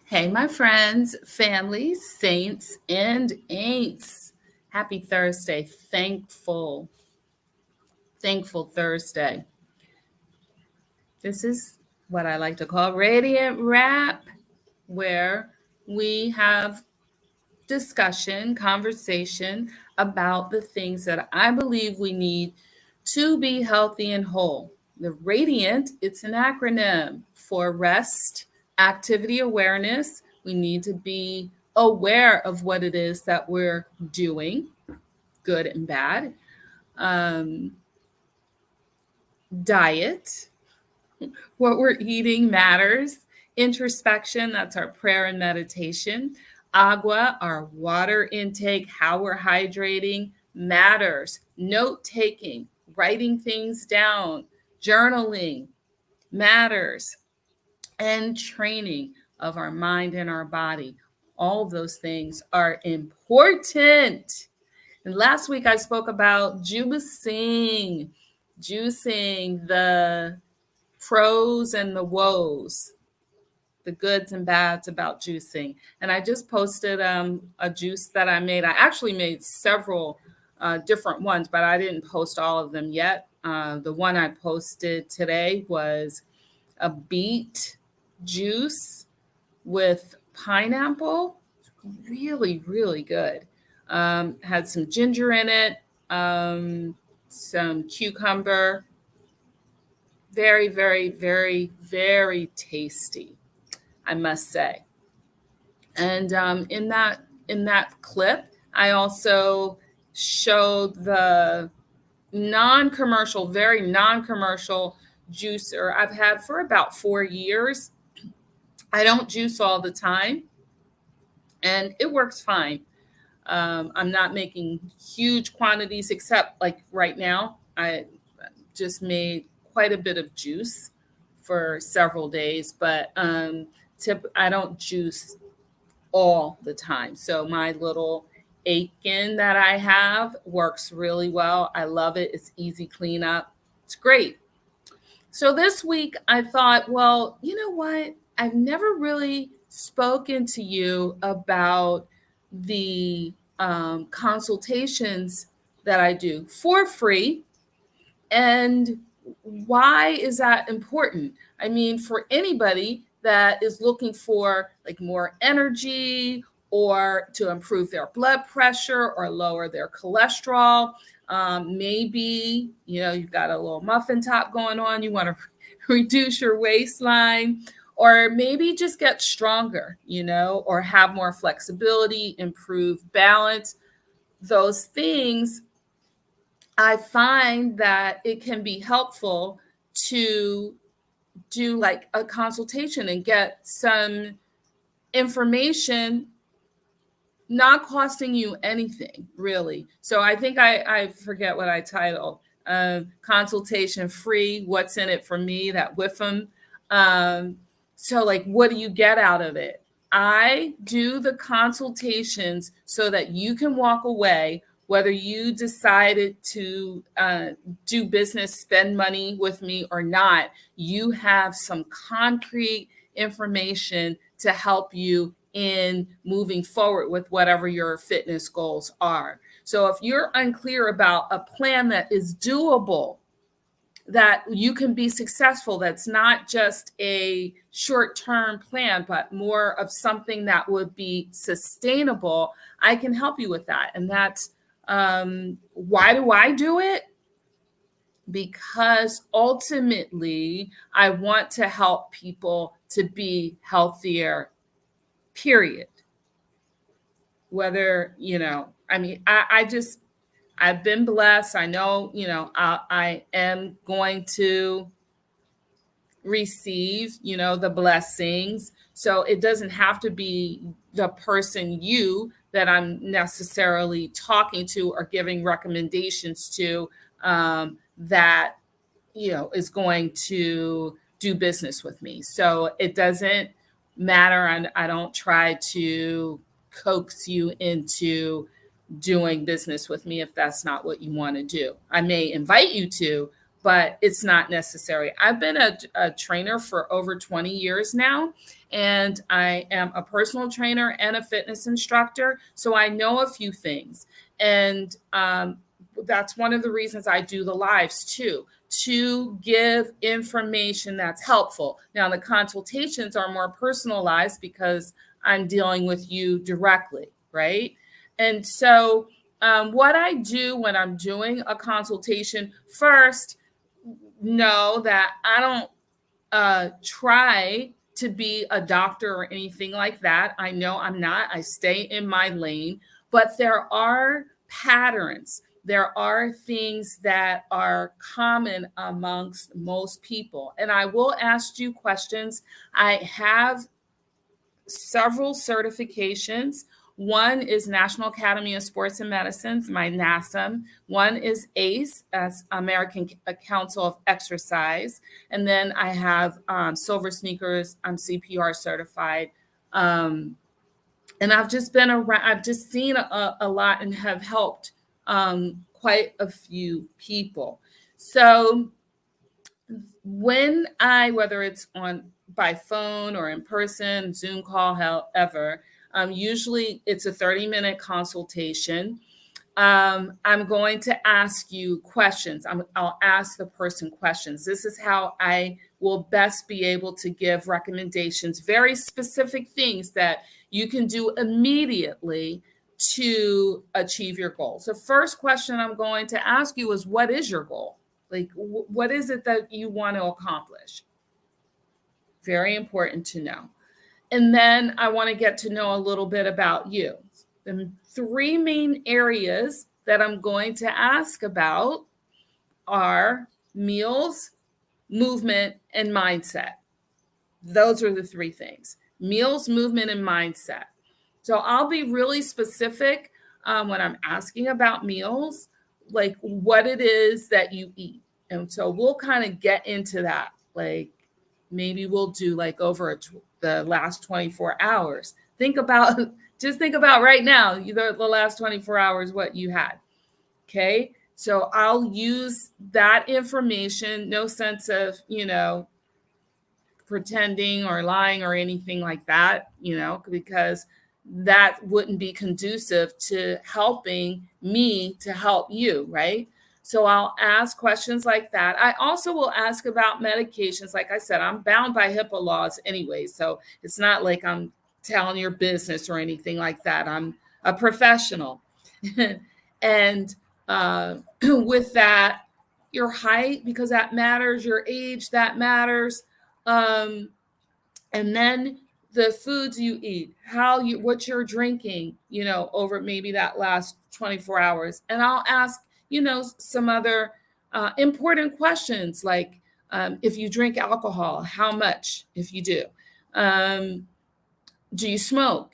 Hey, my friends, families, saints, and ain'ts. Happy Thursday. Thankful Thursday. This is what I like to call Radiant Rap, where we have discussion, conversation about the things that I believe we need to be healthy and whole. The Radiant, it's an acronym for rest, activity awareness. We need to be aware of what it is that we're doing, good and bad. Um, Diet, what we're eating matters. Introspection, that's our prayer and meditation. Agua, our water intake, how we're hydrating matters. Note taking, writing things down, journaling matters. And training of our mind and our body. All of those things are important. And last week I spoke about juicing the pros and the woes, the goods and bads about juicing. And I just posted a juice that I made. I actually made several different ones, but I didn't post all of them yet. The one I posted today was a beet juice with pineapple. Really, really good. Had some ginger in it, some cucumber. Very, very, very, very tasty, I must say. And in that clip, I also showed the non-commercial, very non-commercial juicer I've had for about 4 years. I don't juice all the time, and it works fine. I'm not making huge quantities, except like right now, I just made quite a bit of juice for several days, but I don't juice all the time. So my little Aiken that I have works really well. I love it. It's easy cleanup. It's great. So this week I thought, well, you know what? I've never really spoken to you about the consultations that I do for free. And why is that important? I mean, for anybody that is looking for like more energy or to improve their blood pressure or lower their cholesterol, maybe, you've got a little muffin top going on, you want to reduce your waistline, or maybe just get stronger, or have more flexibility, improve balance. Those things, I find that it can be helpful to do like a consultation and get some information not costing you anything, really. So I think I forget what I titled. Consultation free, what's in it for me, that WIFM. So like, what do you get out of it? I do the consultations so that you can walk away, whether you decided to do business, spend money with me or not, you have some concrete information to help you in moving forward with whatever your fitness goals are. So if you're unclear about a plan that is doable, that you can be successful, that's not just a short-term plan, but more of something that would be sustainable, I can help you with that. And that's why do I do it? Because ultimately, I want to help people to be healthier, period. Whether, I've been blessed. I know, I am going to receive, the blessings. So it doesn't have to be the person that I'm necessarily talking to or giving recommendations to that, is going to do business with me. So it doesn't matter. And I don't try to coax you into doing business with me if that's not what you want to do. I may invite you to, but it's not necessary. I've been a trainer for over 20 years now, and I am a personal trainer and a fitness instructor. So I know a few things. And that's one of the reasons I do the lives too, to give information that's helpful. Now, the consultations are more personalized because I'm dealing with you directly, right? And so, what I do when I'm doing a consultation, first, know that I don't try to be a doctor or anything like that. I know I'm not. I stay in my lane, but there are patterns. There are things that are common amongst most people. And I will ask you questions. I have several certifications. One is National Academy of Sports and Medicine, my NASM. One is ACE, that's American Council of Exercise. And then I have Silver Sneakers. I'm CPR certified. And I've just been around, I've just seen a lot and have helped quite a few people. So whether it's by phone or in person, Zoom call, however, usually it's a 30-minute consultation. I'm going to ask you questions. I'll ask the person questions. This is how I will best be able to give recommendations, very specific things that you can do immediately to achieve your goals. The first question I'm going to ask you is, what is your goal? Like, what is it that you want to accomplish? Very important to know. And then I want to get to know a little bit about you. The three main areas that I'm going to ask about are meals, movement, and mindset. Those are the three things: meals, movement, and mindset. So I'll be really specific when I'm asking about meals, like what it is that you eat. And so we'll kind of get into that. Like maybe we'll do like over the last 24 hours. Just think about right now, the last 24 hours, what you had. Okay. So I'll use that information, no sense of, pretending or lying or anything like that, because that wouldn't be conducive to helping me to help you, right? So I'll ask questions like that. I also will ask about medications. Like I said, I'm bound by HIPAA laws anyway, so it's not like I'm telling your business or anything like that. I'm a professional. And with that, your height, because that matters, your age, that matters. And then the foods you eat, what you're drinking, over maybe that last 24 hours. And I'll ask, some other important questions like if you drink alcohol, how much if you do? Do you smoke?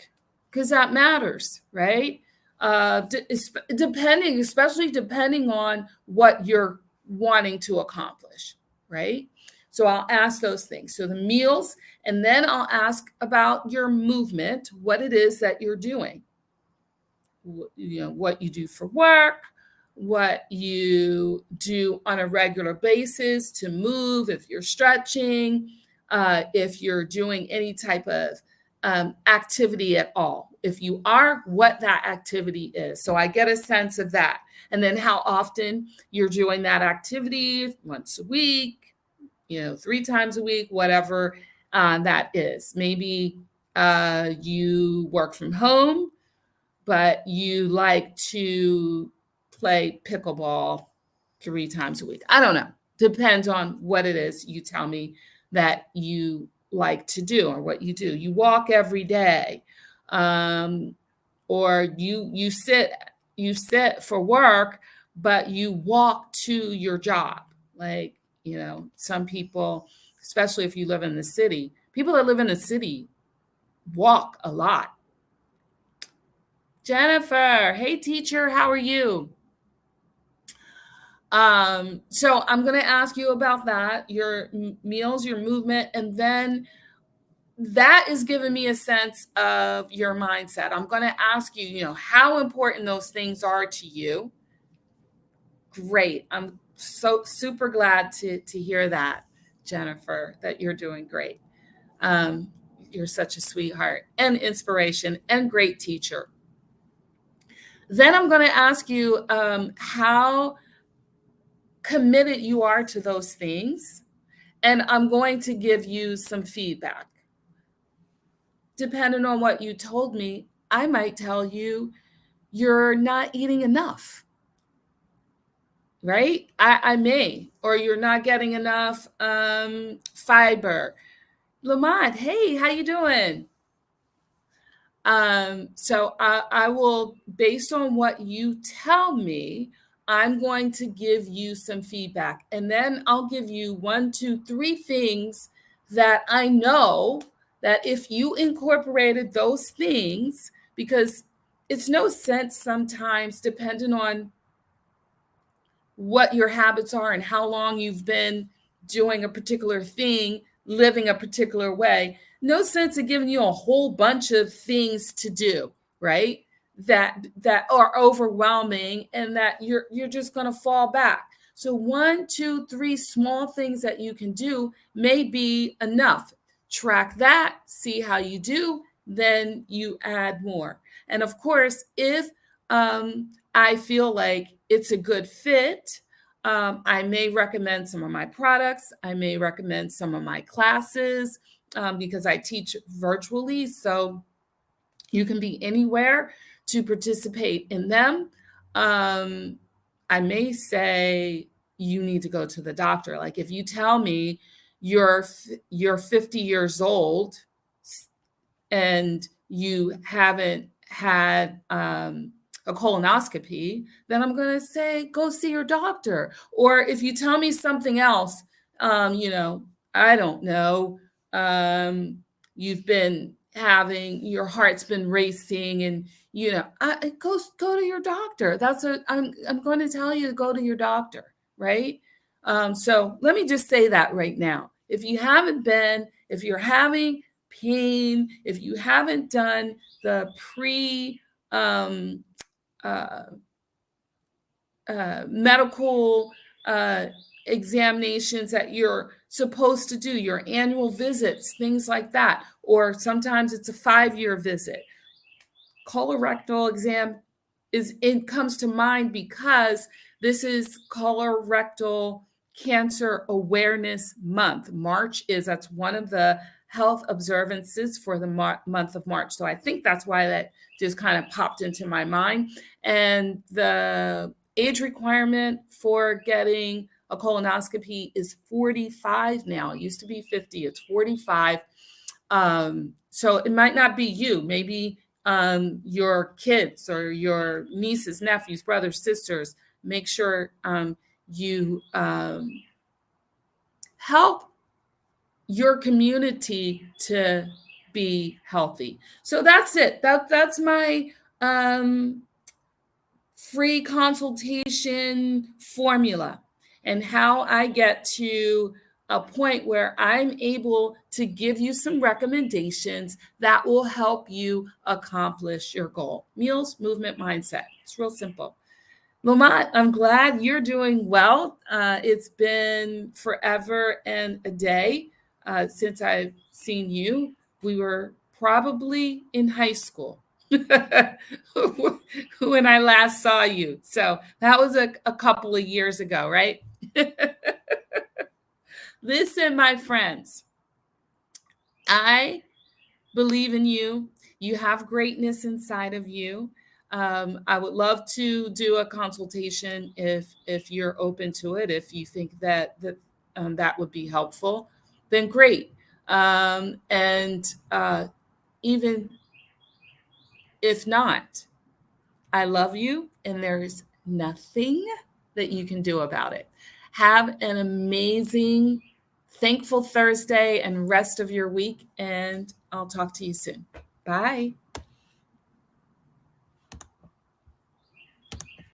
Because that matters, right? Especially depending on what you're wanting to accomplish, right? So I'll ask those things. So the meals, and then I'll ask about your movement, what it is that you're doing, what you do for work, what you do on a regular basis to move, if you're stretching, if you're doing any type of activity at all. If you are, what that activity is. So I get a sense of that. And then how often you're doing that activity, once a week, 3 times a week, whatever that is. Maybe you work from home, but you like to play pickleball 3 times a week. I don't know. Depends on what it is you tell me that you like to do or what you do. You walk every day, or you sit for work, but you walk to your job. Like, some people, especially if you live in the city, people that live in the city walk a lot. Jennifer, hey teacher, how are you? So I'm going to ask you about that, your meals, your movement, and then that is giving me a sense of your mindset. I'm going to ask you, how important those things are to you. Great. I'm So super glad to hear that, Jennifer, that you're doing great. Um, you're such a sweetheart and inspiration and great teacher. Then I'm going to ask you how committed you are to those things, and I'm going to give you some feedback. Depending on what you told me, I might tell you you're not eating enough, right? I may, or you're not getting enough fiber. Lamont, hey, how you doing? So I will, based on what you tell me, I'm going to give you some feedback. And then I'll give you 1, 2, 3 things that I know that if you incorporated those things, because it's no sense sometimes, depending on what your habits are and how long you've been doing a particular thing, living a particular way. No sense of giving you a whole bunch of things to do, right? That are overwhelming and that you're just going to fall back. So 1, 2, 3 small things that you can do may be enough. Track that, see how you do, then you add more. And of course, if I feel like it's a good fit, I may recommend some of my products. I may recommend some of my classes because I teach virtually. So you can be anywhere to participate in them. I may say you need to go to the doctor. Like if you tell me you're 50 years old and you haven't had a colonoscopy, then I'm going to say, go see your doctor. Or if you tell me something else, I don't know, you've been having, your heart's been racing and, go to your doctor. I'm going to tell you to go to your doctor, right? So let me just say that right now. If you're having pain, if you haven't done the medical examinations that you're supposed to do, your annual visits, things like that, or sometimes it's a 5-year visit. Colorectal exam comes to mind because this is colorectal cancer awareness month. That's one of the health observances for the month of March. So I think that's why that just kind of popped into my mind. And the age requirement for getting a colonoscopy is 45 now. It used to be 50, it's 45. So it might not be you, maybe your kids or your nieces, nephews, brothers, sisters. Make sure you help your community to be healthy. So that's it. That's my free consultation formula and how I get to a point where I'm able to give you some recommendations that will help you accomplish your goal. Meals, movement, mindset. It's real simple. Lamont, I'm glad you're doing well. It's been forever and a day since I've seen you. We were probably in high school when I last saw you. So that was a couple of years ago, right? Listen, my friends, I believe in you. You have greatness inside of you. I would love to do a consultation if you're open to it. If you think that would be helpful, then great. And even if not, I love you, and there's nothing that you can do about it. Have an amazing, thankful Thursday and rest of your week, and I'll talk to you soon. Bye.